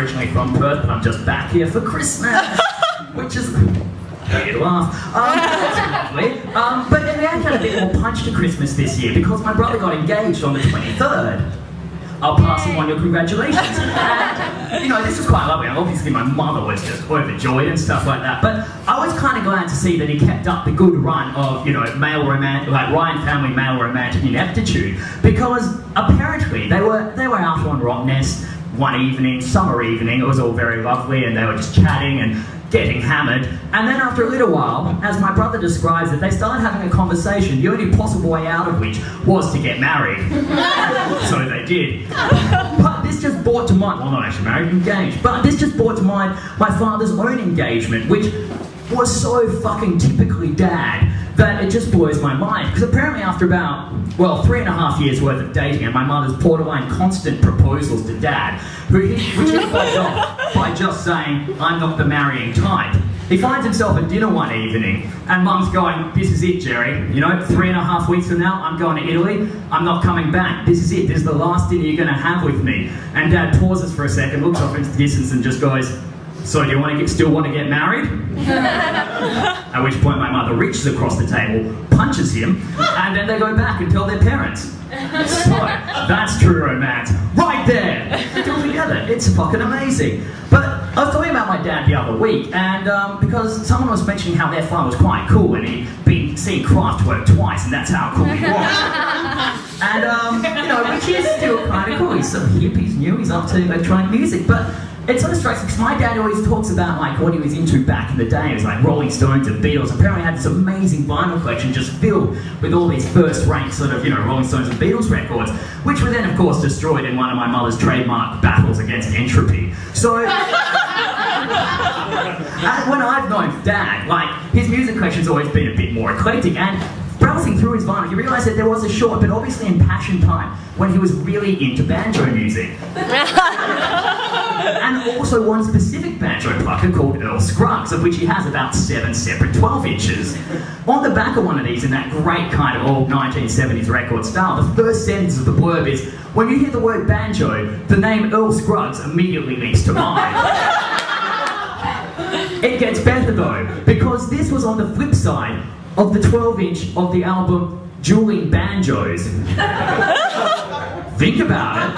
originally from Perth, but I'm just back here for Christmas, which is... Weird laugh. That's lovely. But then we actually had a bit more punch to Christmas this year because my brother got engaged on the 23rd. I'll pass him on your congratulations. And, you know, this was quite lovely. Obviously, my mother was just overjoyed and stuff like that. But I was kind of glad to see that he kept up the good run of, you know, Ryan family male romantic ineptitude, because apparently they were out on Rottnest one evening, summer evening. It was all very lovely, and they were just chatting and getting hammered, and then after a little while, as my brother describes it, they started having a conversation, the only possible way out of which was to get married. So they did. But this just brought to mind, well, not actually married, engaged, but this just brought to mind my father's own engagement, which was so fucking typically dad that it just blows my mind. Because apparently after about, 3.5 years worth of dating and my mother's borderline constant proposals to dad, which he played off by just saying, I'm not the marrying type, he finds himself at dinner one evening and mum's going, this is it, Jerry, you know, 3.5 weeks from now I'm going to Italy, I'm not coming back, this is it, this is the last dinner you're going to have with me. And dad pauses for a second, looks off into the distance and just goes, so do you still want to get married? At which point my mother reaches across the table, punches him, and then they go back and tell their parents. So, that's true romance. Right there! Still together. It's fucking amazing. But I was talking about my dad the other week, and because someone was mentioning how their father was quite cool, and he'd been seeing Kraftwerk twice, and that's how cool he was. And, you know, which is still kind of cool. He's so hip, he's new, he's up to electronic music, but it sort of strikes me, because my dad always talks about like what he was into back in the day. It was like Rolling Stones and Beatles. Apparently he had this amazing vinyl collection just filled with all these first-rank sort of, you know, Rolling Stones and Beatles records, which were then of course destroyed in one of my mother's trademark battles against entropy. So, when I've known Dad, like, his music collection's always been a bit more eclectic, and browsing through his vinyl, you realise that there was a short but obviously impassioned time when he was really into banjo music. And also one specific banjo plucker called Earl Scruggs, of which he has about 7 separate 12 inches. On the back of one of these, in that great kind of old 1970s record style, the first sentence of the blurb is, when you hear the word banjo, the name Earl Scruggs immediately leaps to mind. It gets better though, because this was on the flip side of the 12-inch of the album Dueling Banjos. Think about it.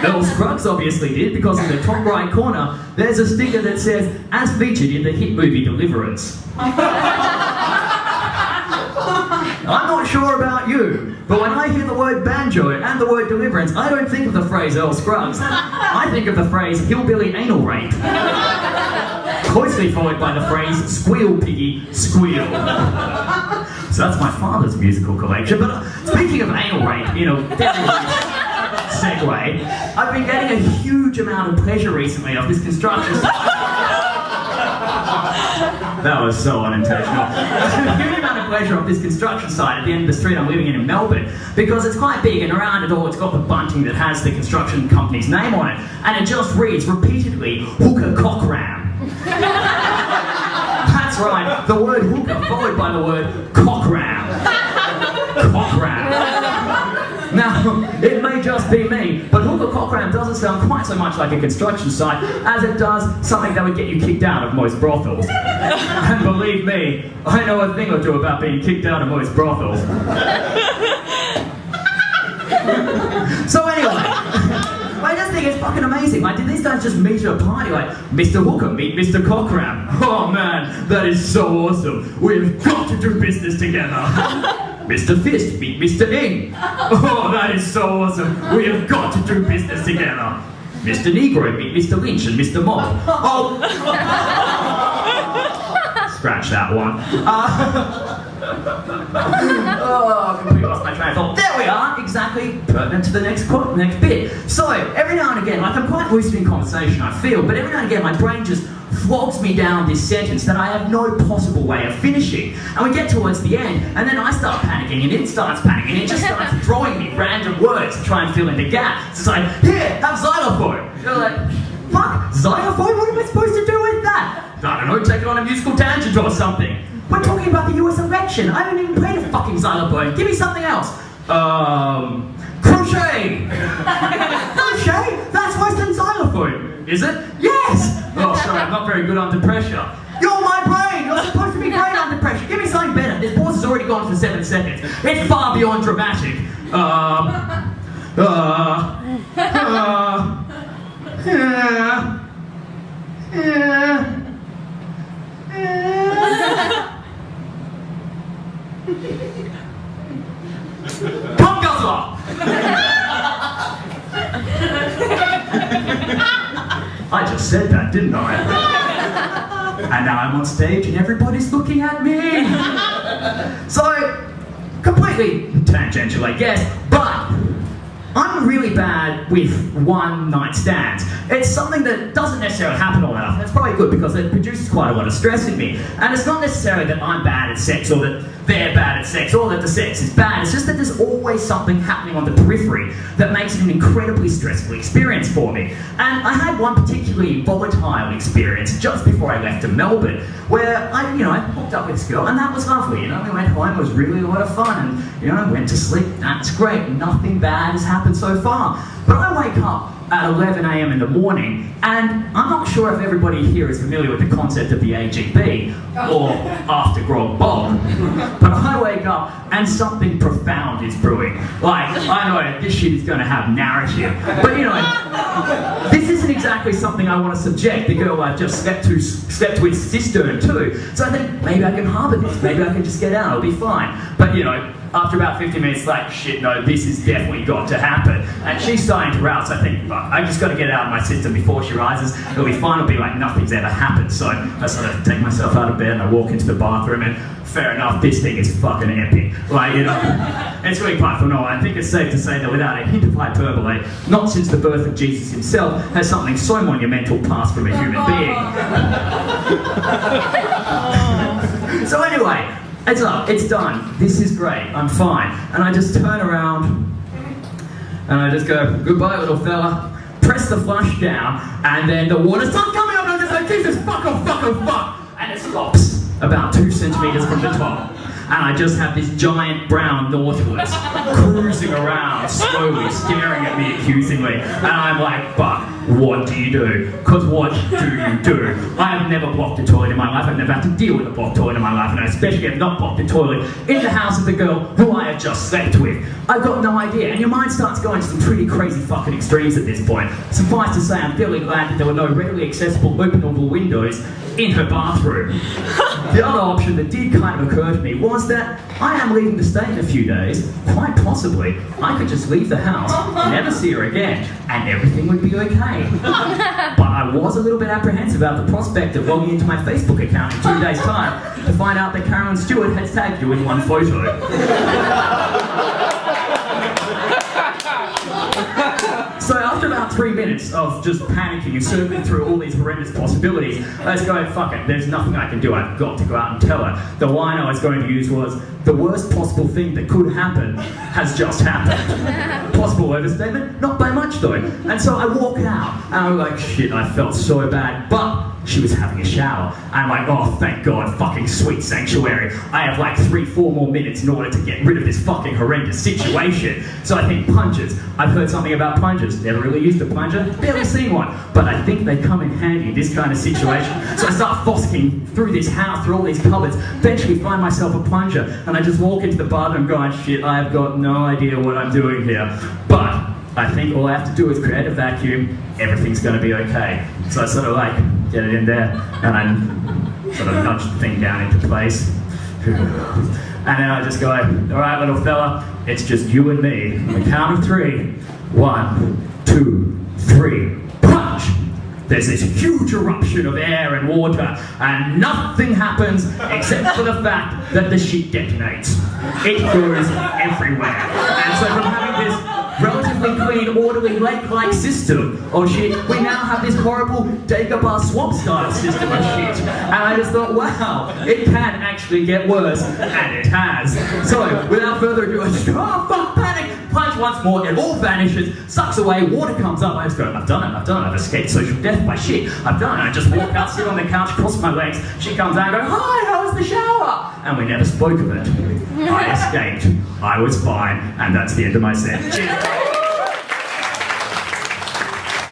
Earl Scruggs obviously did, because in the top right corner, there's a sticker that says, as featured in the hit movie Deliverance. I'm not sure about you, but when I hear the word banjo and the word Deliverance, I don't think of the phrase Earl Scruggs. I think of the phrase hillbilly anal rape. Closely followed by the phrase squeal piggy squeal. So that's my father's musical collection. But speaking of anal rape, you know, segue, I've been getting a huge amount of pleasure recently off this construction site. That was so unintentional. A huge amount of pleasure off this construction site at the end of the street I'm living in Melbourne, because it's quite big, and around it all it's got the bunting that has the construction company's name on it, and it just reads repeatedly, Hooker Cockram. That's right, the word hooker followed by the word cockram. Cockram. Now, it may just be me, but hooker cockram doesn't sound quite so much like a construction site as it does something that would get you kicked out of most brothels. And believe me, I know a thing or two about being kicked out of most brothels. So anyway, I just think it's fucking amazing. Like, did these guys just meet at a party? Like, Mr. Hooker, meet Mr. Cockram. Oh man, that is so awesome. We've got to do business together. Mr. Fist, meet Mr. Ing. Oh, that is so awesome. We have got to do business together. Mr. Negro, meet Mr. Lynch and Mr. Mob. Oh. Scratch that one. Oh, I completely lost my train of thought. There we are, exactly pertinent to the next bit. So, every now and again, like, I'm quite lucid in conversation, I feel, but every now and again my brain just flogs me down this sentence that I have no possible way of finishing. And we get towards the end, and then I start panicking, and it starts panicking, and it just starts throwing me random words to try and fill in the gaps. It's like, here, have xylophone. You're like, fuck, xylophone? What am I supposed to do with that? I don't know, take it on a musical tangent or something. We're talking about the US election. I haven't even played a fucking xylophone. Give me something else. Crochet. Crochet? That's worse than xylophone. Is it? Yes! Oh, sorry, I'm not very good under pressure. You're my brain! You're supposed to be great under pressure. Give me something better. This pause has already gone for 7 seconds. It's far beyond dramatic. Come, Guzzler! I just said that, didn't I? And now I'm on stage and everybody's looking at me. So, completely tangential, I guess, but I'm really bad with one-night stands. It's something that doesn't necessarily happen all that often. That's probably good because it produces quite a lot of stress in me. And it's not necessarily that I'm bad at sex or that they're bad at sex or that the sex is bad. It's just that there's always something happening on the periphery that makes it an incredibly stressful experience for me. And I had one particularly volatile experience just before I left to Melbourne where I hooked up with this girl and that was lovely. We went home, it was really a lot of fun and, I went to sleep. That's great. Nothing bad has happened so far. But I wake up at 11 a.m. in the morning, and I'm not sure if everybody here is familiar with the concept of the AGB, or after grog Bob, but I wake up and something profound is brewing. Like, I know this shit is going to have narrative, but this isn't exactly something I want to subject the girl I've just slept with cistern to. So I think, maybe I can harbour this, maybe I can just get out, it'll be fine. But after about 50 minutes, like, shit, no, this has definitely got to happen. And she's starting to rouse. I think, I've just got to get it out of my system before she rises. It'll be fine, it'll be like nothing's ever happened. So I sort of take myself out of bed and I walk into the bathroom and fair enough, this thing is fucking epic. Like, it's really quite phenomenal. I think it's safe to say that without a hint of hyperbole, not since the birth of Jesus himself has something so monumental passed from a human being. So anyway, it's up, it's done, this is great, I'm fine. And I just turn around and I just go, goodbye little fella, press the flush down, and then the water starts coming up and I'm just like, Jesus, fuck off, fuck off, fuck. And it stops about 2 centimetres from the top. And I just have this giant brown Nautilus cruising around slowly, staring at me accusingly. And I'm like, Buck, what do you do? Because what do you do? I have never blocked a toilet in my life. I've never had to deal with a blocked toilet in my life. And I especially have not blocked a toilet in the house of the girl who I had just slept with. I've got no idea. And your mind starts going to some pretty crazy fucking extremes at this point. Suffice to say, I'm fairly glad that there were no readily accessible openable windows in her bathroom. The other option that did kind of occur to me was that I am leaving the state in a few days. Quite possibly, I could just leave the house, never see her again, and everything would be okay. But I was a little bit apprehensive about the prospect of logging into my Facebook account in 2 days' time to find out that Carolyn Stewart has tagged you in one photo. So after about 3 minutes of just panicking and circling through all these horrendous possibilities, I was going, fuck it, there's nothing I can do, I've got to go out and tell her. The line I was going to use was, the worst possible thing that could happen has just happened. Possible overstatement? Not by much though. And so I walk out, and I'm like, shit, I felt so bad, but she was having a shower. I'm like, oh, thank God, fucking sweet sanctuary. I have like 3-4 more minutes in order to get rid of this fucking horrendous situation. So I think plungers. I've heard something about plungers. Never really used a plunger, barely seen one. But I think they come in handy in this kind of situation. So I start fossicking through this house, through all these cupboards, eventually find myself a plunger, and I just walk into the bathroom going, shit, I've got no idea what I'm doing here. But I think all I have to do is create a vacuum, everything's going to be okay. So I sort of like get it in there, and I sort of nudge the thing down into place. And then I just go, alright little fella, it's just you and me. On the count of 3, 1, 2, 3, punch! There's this huge eruption of air and water, and nothing happens except for the fact that the shit detonates. It goes everywhere. And so from having this relatively clean, orderly, lake-like system of shit, we now have this horrible Dagobah swamp-style system of shit. And I just thought, wow, it can actually get worse, and it has. So, without further ado, I just go, oh fuck, panic! Punch once more, it all vanishes, sucks away, water comes up, I just go, I've done it, I've escaped social death by shit, I've done it. I just walk out, sit on the couch, cross my legs, she comes out and go, hi, how was the shower? And we never spoke of it. I escaped, I was fine, and that's the end of my set. Cheers.